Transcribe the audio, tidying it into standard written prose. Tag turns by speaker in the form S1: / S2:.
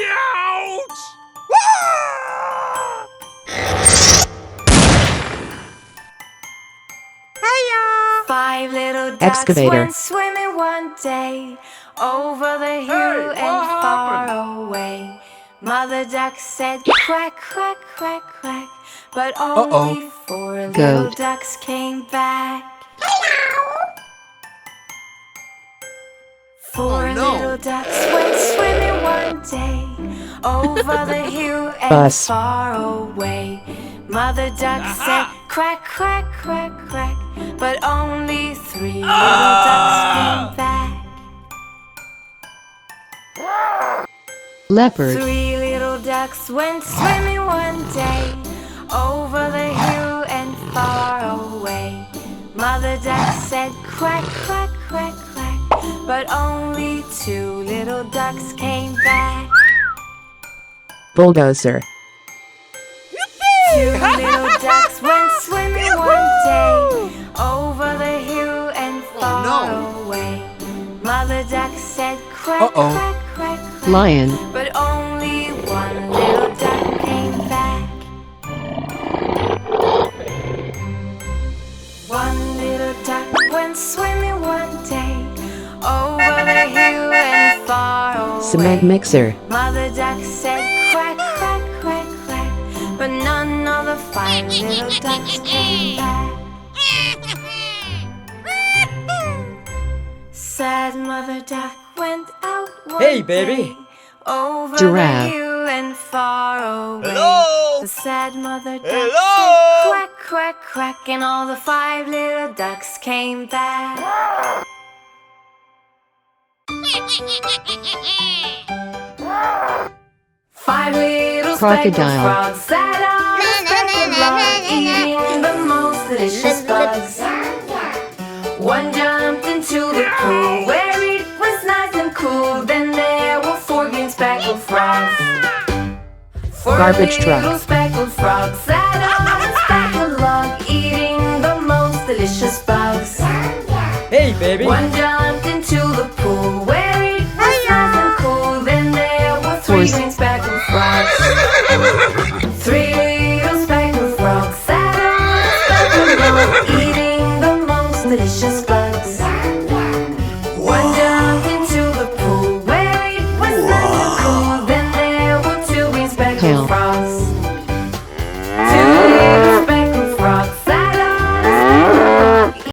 S1: Ouch!
S2: Five little ducks
S3: Excavator.
S2: went swimming one day over the hill and far away. Mother duck said quack, quack, quack, quack, but only four little
S3: Goat.
S2: ducks came back. Four little ducks went swimming one day over the hill and
S3: Bus.
S2: far away. Mother duck said quack, quack, quack, quack, but only three little ducks came back.
S3: Leopard.
S2: Three little ducks went swimming one day over the hill and far away. Mother duck said quack, quack, quack, quack, but only two little ducks came back.
S3: Bulldozer.
S2: Two little ducks went swimming one day over the hill and far away. Mother duck said quack, quack, quack, quack,
S3: Lion.
S2: but only one little duck came back. One little duck went swimming one day over the hill and far away.
S3: Cement mixer.
S2: Mother duck said quack, quack, quack, quack, but none of the five little ducks came back. Sad mother duck went out one
S1: Hey, baby.
S2: day over
S3: Giraffe.
S2: the hill and far away.
S1: Hello.
S2: The sad mother duck
S1: Hello.
S2: said quack, quack, quack, and all the five little ducks came back. Five little speckled
S3: Crocodile.
S2: frogs sat on a speckled log, eating the most delicious bugs. One jumped into the pool where it was nice and cool. Then there were four green speckled frogs. Four
S3: Garbage truck.
S2: little speckled frogs sat on a speckled log, eating the most delicious bugs.
S1: Hey, baby.
S2: One jumped into the pool where it was nice and cool. Then there were three
S3: Horse.
S2: green speckled frogs. Three little speckled frogs sat on a speckled log, eating the most delicious bugs.